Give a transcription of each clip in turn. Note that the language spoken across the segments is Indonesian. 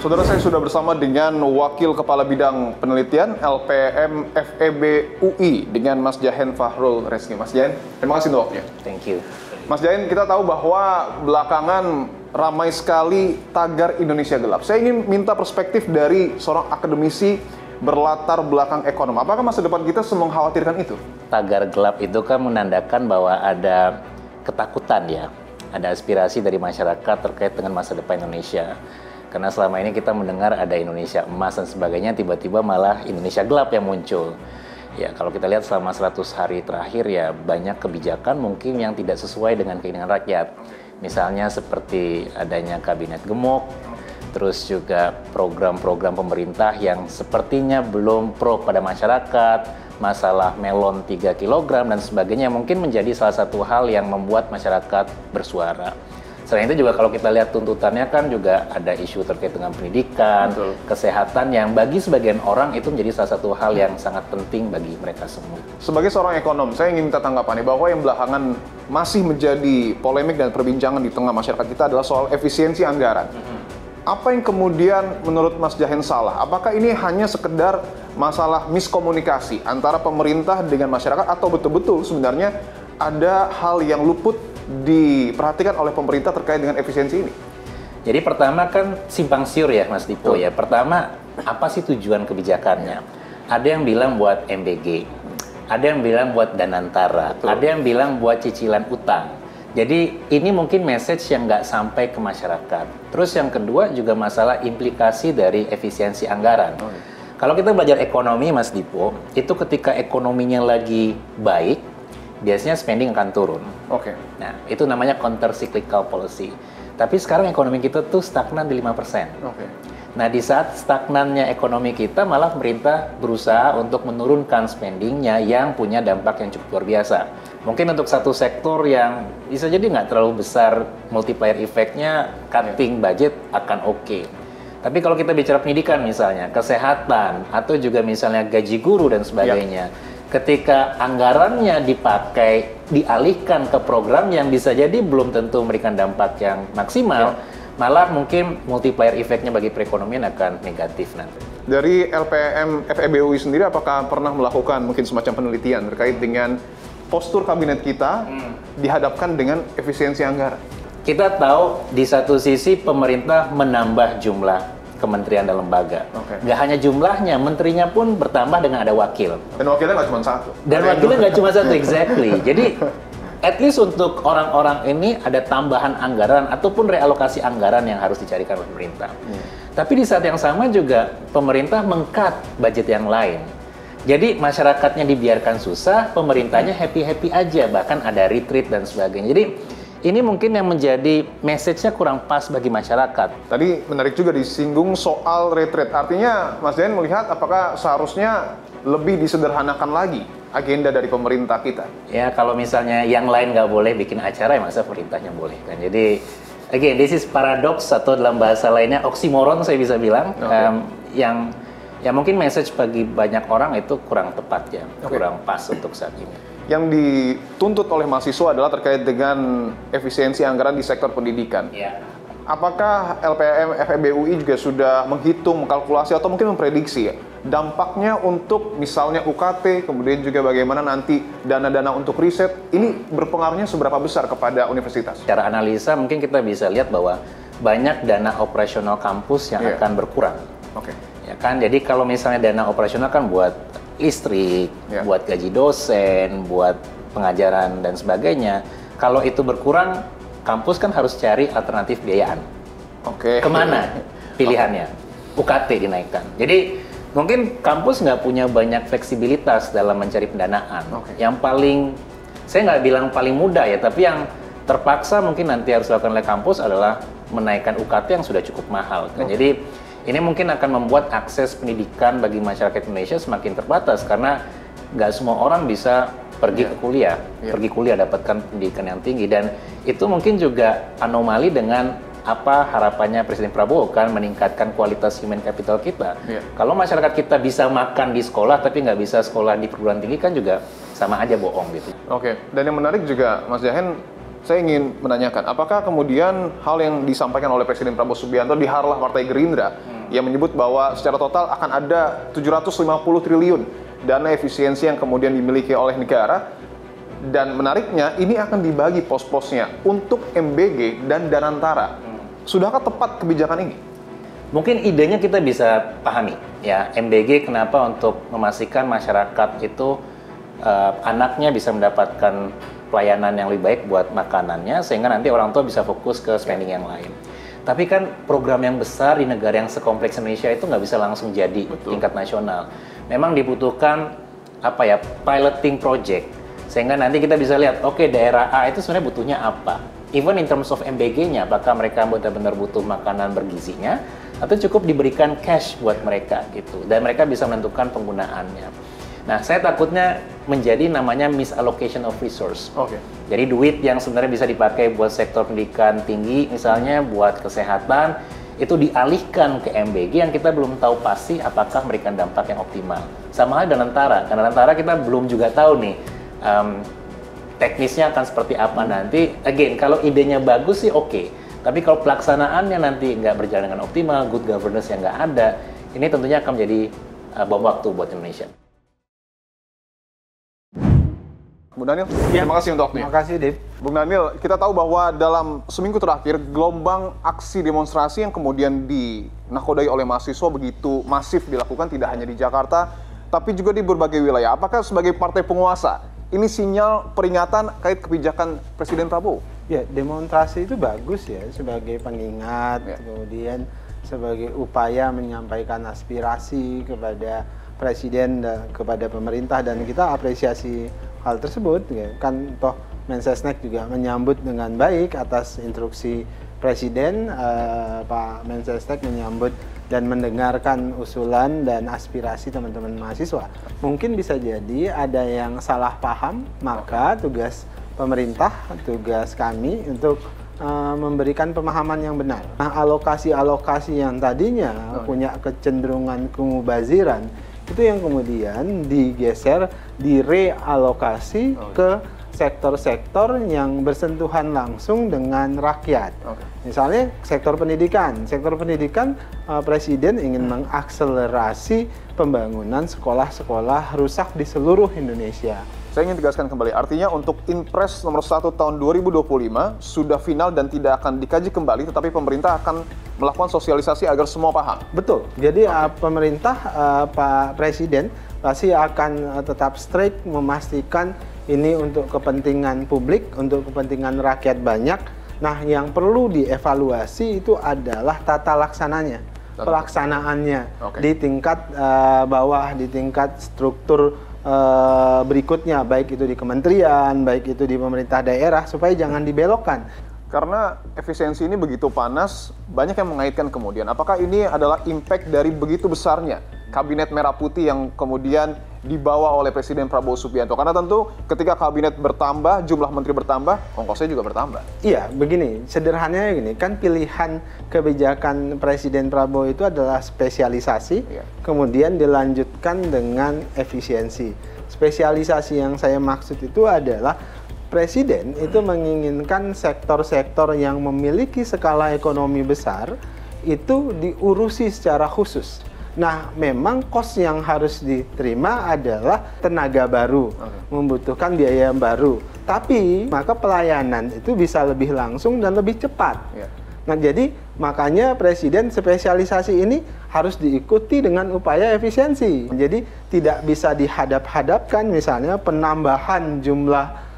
Saudara, saya sudah bersama dengan Wakil Kepala Bidang Penelitian LPM FEB UI dengan Mas Jahen Fahrul Reski. Mas Jahen, terima kasih untuk waktunya. Thank you. Mas Jahen, kita tahu bahwa belakangan ramai sekali tagar Indonesia Gelap. Saya ingin minta perspektif dari seorang akademisi berlatar belakang ekonom. Apakah masa depan kita mengkhawatirkan itu? Tagar gelap itu kan menandakan bahwa ada ketakutan ya, ada aspirasi dari masyarakat terkait dengan masa depan Indonesia. Karena selama ini kita mendengar ada Indonesia emas dan sebagainya, tiba-tiba malah Indonesia gelap yang muncul. Ya, kalau kita lihat selama 100 hari terakhir ya banyak kebijakan mungkin yang tidak sesuai dengan keinginan rakyat. Misalnya seperti adanya kabinet gemuk, terus juga program-program pemerintah yang sepertinya belum pro pada masyarakat, masalah melon 3 kg dan sebagainya mungkin menjadi salah satu hal yang membuat masyarakat bersuara. Selain itu juga kalau kita lihat tuntutannya kan juga ada isu terkait dengan pendidikan, betul, kesehatan yang bagi sebagian orang itu menjadi salah satu hal yang sangat penting bagi mereka semua. Sebagai seorang ekonom, saya ingin minta tanggapannya bahwa yang belakangan masih menjadi polemik dan perbincangan di tengah masyarakat kita adalah soal efisiensi anggaran. Apa yang kemudian menurut Mas Jahen salah? Apakah ini hanya sekedar masalah miskomunikasi antara pemerintah dengan masyarakat atau betul-betul sebenarnya ada hal yang luput diperhatikan oleh pemerintah terkait dengan efisiensi ini? Jadi pertama kan simpang siur ya Mas Dipo ya. Pertama, apa sih tujuan kebijakannya? Ada yang bilang buat MBG, ada yang bilang buat Danantara, ada yang bilang buat cicilan utang. Jadi ini mungkin message yang nggak sampai ke masyarakat. Terus yang kedua juga masalah implikasi dari efisiensi anggaran. Kalau kita belajar ekonomi Mas Dipo, itu ketika ekonominya lagi baik, biasanya spending akan turun. Oke. Nah, itu namanya counter cyclical policy. Tapi sekarang ekonomi kita tuh stagnan di 5%. Oke. Nah, di saat stagnannya ekonomi kita, malah pemerintah berusaha untuk menurunkan spendingnya yang punya dampak yang cukup luar biasa. Mungkin untuk satu sektor yang bisa jadi nggak terlalu besar, multiplier effect-nya, cutting budget akan oke. Tapi kalau kita bicara pendidikan misalnya, kesehatan, atau juga misalnya gaji guru dan sebagainya, ketika anggarannya dialihkan ke program yang bisa jadi belum tentu memberikan dampak yang maksimal, malah mungkin multiplier effect-nya bagi perekonomian akan negatif nanti. Dari LPM FEB UI sendiri, apakah pernah melakukan mungkin semacam penelitian terkait dengan postur kabinet kita dihadapkan dengan efisiensi anggaran? Kita tahu di satu sisi pemerintah menambah jumlah kementerian dan lembaga. Nggak hanya jumlahnya, menterinya pun bertambah dengan ada wakil. Dan wakilnya nggak cuma satu. Dan wakilnya nggak cuma satu, exactly. Jadi, at least untuk orang-orang ini ada tambahan anggaran ataupun realokasi anggaran yang harus dicarikan oleh pemerintah. Tapi di saat yang sama juga pemerintah meng-cut budget yang lain. Jadi masyarakatnya dibiarkan susah, pemerintahnya happy-happy aja, bahkan ada retreat dan sebagainya. Jadi ini mungkin yang menjadi message-nya kurang pas bagi masyarakat. Tadi menarik juga disinggung soal retreat. Artinya Mas Jahen melihat apakah seharusnya lebih disederhanakan lagi agenda dari pemerintah kita? Ya, kalau misalnya yang lain nggak boleh bikin acara, ya masa pemerintahnya boleh kan. Jadi, again, this is paradox atau dalam bahasa lainnya oksimoron saya bisa bilang. Yang ya mungkin message bagi banyak orang itu kurang tepat ya, kurang pas untuk saat ini. Yang dituntut oleh mahasiswa adalah terkait dengan efisiensi anggaran di sektor pendidikan. Apakah LPM FEB UI juga sudah menghitung, mengkalkulasi, atau mungkin memprediksi ya, dampaknya untuk misalnya UKT, kemudian juga bagaimana nanti dana-dana untuk riset, ini berpengaruhnya seberapa besar kepada universitas? Secara analisa mungkin kita bisa lihat bahwa banyak dana operasional kampus yang akan berkurang. Ya kan, jadi kalau misalnya dana operasional kan buat listrik, buat gaji dosen, buat pengajaran dan sebagainya. Kalau itu berkurang, kampus kan harus cari alternatif biayaan. Kemana pilihannya? UKT dinaikkan. Jadi mungkin kampus nggak punya banyak fleksibilitas dalam mencari pendanaan. Yang paling, saya nggak bilang paling mudah ya, tapi yang terpaksa mungkin nanti harus dilakukan oleh kampus adalah menaikkan UKT yang sudah cukup mahal. Kan? Jadi ini mungkin akan membuat akses pendidikan bagi masyarakat Indonesia semakin terbatas karena nggak semua orang bisa pergi ke kuliah, pergi kuliah dapatkan pendidikan yang tinggi, dan itu mungkin juga anomali dengan apa harapannya Presiden Prabowo kan meningkatkan kualitas human capital kita. Kalau masyarakat kita bisa makan di sekolah tapi nggak bisa sekolah di perguruan tinggi kan juga sama aja bohong gitu. Dan yang menarik juga Mas Jahen, Saya ingin menanyakan, apakah kemudian hal yang disampaikan oleh Presiden Prabowo Subianto di Harlah Partai Gerindra yang menyebut bahwa secara total akan ada 750 triliun dana efisiensi yang kemudian dimiliki oleh negara, dan menariknya ini akan dibagi pos-posnya untuk MBG dan Danantara. Sudahkah tepat kebijakan ini? Mungkin idenya kita bisa pahami ya, MBG kenapa untuk memastikan masyarakat itu anaknya bisa mendapatkan pelayanan yang lebih baik buat makanannya, sehingga nanti orang tua bisa fokus ke spending yang lain. Tapi kan program yang besar di negara yang sekompleks Indonesia itu nggak bisa langsung jadi tingkat nasional. Memang dibutuhkan piloting project, sehingga nanti kita bisa lihat, oke, daerah A itu sebenarnya butuhnya apa. Even in terms of MBG-nya, apakah mereka benar-benar butuh makanan bergizinya, atau cukup diberikan cash buat mereka gitu, dan mereka bisa menentukan penggunaannya. Nah, saya takutnya menjadi namanya misallocation of resource. Jadi duit yang sebenarnya bisa dipakai buat sektor pendidikan tinggi, misalnya buat kesehatan, itu dialihkan ke MBG yang kita belum tahu pasti apakah memberikan dampak yang optimal. Sama halnya Danantara, karena Danantara kita belum juga tahu nih teknisnya akan seperti apa nanti. Again, kalau idenya bagus sih oke. Tapi kalau pelaksanaannya nanti nggak berjalan dengan optimal, good governance yang nggak ada, ini tentunya akan menjadi bom waktu buat Indonesia. Bung Daniel, terima kasih untuk waktunya. Terima kasih, Dave. Bung Daniel, kita tahu bahwa dalam seminggu terakhir, gelombang aksi demonstrasi yang kemudian dinakodai oleh mahasiswa begitu masif dilakukan tidak hanya di Jakarta, tapi juga di berbagai wilayah. Apakah sebagai partai penguasa, ini sinyal peringatan kait kebijakan Presiden Prabowo? Ya, demonstrasi itu bagus ya, sebagai pengingat, kemudian sebagai upaya menyampaikan aspirasi kepada Presiden dan kepada pemerintah, dan kita apresiasi hal tersebut ya. Kan toh Mensesnek juga menyambut dengan baik atas instruksi Presiden. Pak Mensesnek menyambut dan mendengarkan usulan dan aspirasi teman-teman mahasiswa. Mungkin bisa jadi ada yang salah paham, maka tugas pemerintah, tugas kami untuk memberikan pemahaman yang benar. Nah, alokasi-alokasi yang tadinya punya kecenderungan kemubaziran, itu yang kemudian digeser, direalokasi ke sektor-sektor yang bersentuhan langsung dengan rakyat. Misalnya sektor pendidikan. Sektor pendidikan, Presiden ingin mengakselerasi pembangunan sekolah-sekolah rusak di seluruh Indonesia. Saya ingin tegaskan kembali, artinya untuk Inpres nomor 1 tahun 2025 sudah final dan tidak akan dikaji kembali, tetapi pemerintah akan melakukan sosialisasi agar semua paham. Betul. Jadi pemerintah, Pak Presiden pasti akan tetap strict memastikan ini untuk kepentingan publik, untuk kepentingan rakyat banyak. Nah, yang perlu dievaluasi itu adalah tata laksananya, pelaksanaannya di tingkat bawah, di tingkat struktur berikutnya, baik itu di kementerian, baik itu di pemerintah daerah, supaya jangan dibelokkan. Karena efisiensi ini begitu panas, banyak yang mengaitkan kemudian, apakah ini adalah impact dari begitu besarnya Kabinet Merah Putih yang kemudian dibawa oleh Presiden Prabowo Subianto? Karena tentu ketika kabinet bertambah, jumlah menteri bertambah, ongkosnya juga bertambah. Iya, begini, sederhananya gini, kan pilihan kebijakan Presiden Prabowo itu adalah spesialisasi, kemudian dilanjutkan dengan efisiensi. Spesialisasi yang saya maksud itu adalah Presiden itu menginginkan sektor-sektor yang memiliki skala ekonomi besar itu diurusi secara khusus. Nah, memang kos yang harus diterima adalah tenaga baru, membutuhkan biaya yang baru. Tapi, maka pelayanan itu bisa lebih langsung dan lebih cepat. Nah, jadi makanya Presiden spesialisasi ini harus diikuti dengan upaya efisiensi. Jadi, tidak bisa dihadap-hadapkan misalnya penambahan jumlah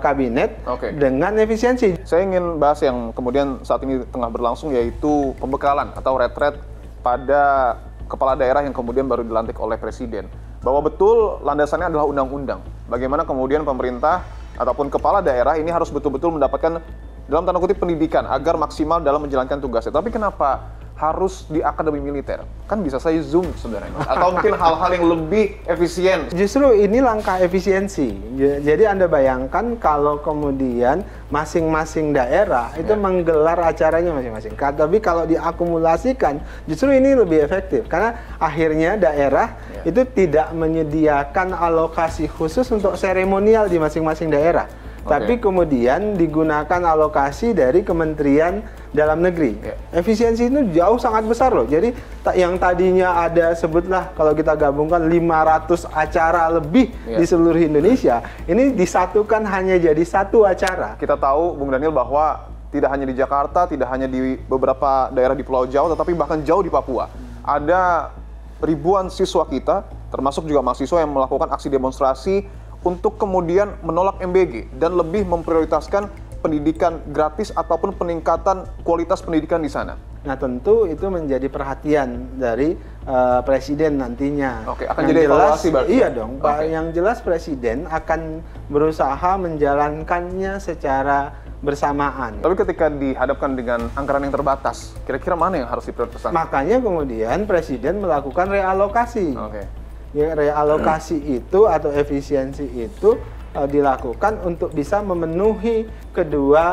kabinet dengan efisiensi. Saya ingin bahas yang kemudian saat ini tengah berlangsung, yaitu pembekalan atau retret pada kepala daerah yang kemudian baru dilantik oleh Presiden. Bahwa betul landasannya adalah undang-undang. Bagaimana kemudian pemerintah ataupun kepala daerah ini harus betul-betul mendapatkan dalam tanda kutip pendidikan agar maksimal dalam menjalankan tugasnya. Tapi kenapa harus di akademi militer? Kan bisa saya zoom sebenarnya. Atau mungkin hal-hal yang lebih efisien. Justru ini langkah efisiensi. Jadi Anda bayangkan kalau kemudian masing-masing daerah itu menggelar acaranya masing-masing. Tapi kalau diakumulasikan, justru ini lebih efektif. Karena akhirnya daerah itu tidak menyediakan alokasi khusus untuk seremonial di masing-masing daerah. tapi kemudian digunakan alokasi dari Kementerian Dalam Negeri. Efisiensi itu jauh sangat besar loh. Jadi yang tadinya ada, sebutlah kalau kita gabungkan 500 acara lebih di seluruh Indonesia, ini disatukan hanya jadi satu acara. Kita tahu, Bung Daniel, bahwa tidak hanya di Jakarta, tidak hanya di beberapa daerah di Pulau Jawa, tetapi bahkan jauh di Papua. Ada ribuan siswa kita, termasuk juga mahasiswa yang melakukan aksi demonstrasi untuk kemudian menolak MBG dan lebih memprioritaskan pendidikan gratis ataupun peningkatan kualitas pendidikan di sana. Nah, tentu itu menjadi perhatian dari Presiden nantinya. Oke, akan jadi evaluasi berarti? Iya dong, Pak. Yang jelas Presiden akan berusaha menjalankannya secara bersamaan. Tapi ketika dihadapkan dengan anggaran yang terbatas, kira-kira mana yang harus diprioritaskan? Makanya kemudian Presiden melakukan realokasi. Ya, realokasi itu atau efisiensi itu dilakukan untuk bisa memenuhi kedua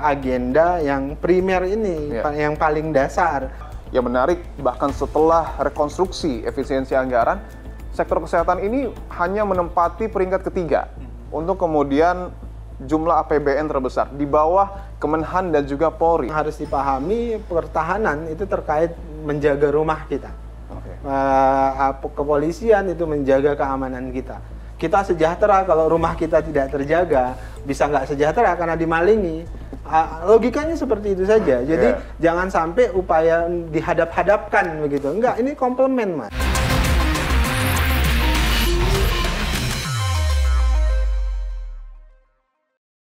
agenda yang primer ini, yang paling dasar. Yang menarik, bahkan setelah rekonstruksi efisiensi anggaran, sektor kesehatan ini hanya menempati peringkat ketiga untuk kemudian jumlah APBN terbesar di bawah Kemenhan dan juga Polri. Harus dipahami, pertahanan itu terkait menjaga rumah kita. Kepolisian itu menjaga keamanan kita. Kita sejahtera kalau rumah kita tidak terjaga, bisa nggak sejahtera karena dimalingi. Logikanya seperti itu saja. Jadi jangan sampai upaya dihadap-hadapkan begitu. Enggak, ini komplement, Mas.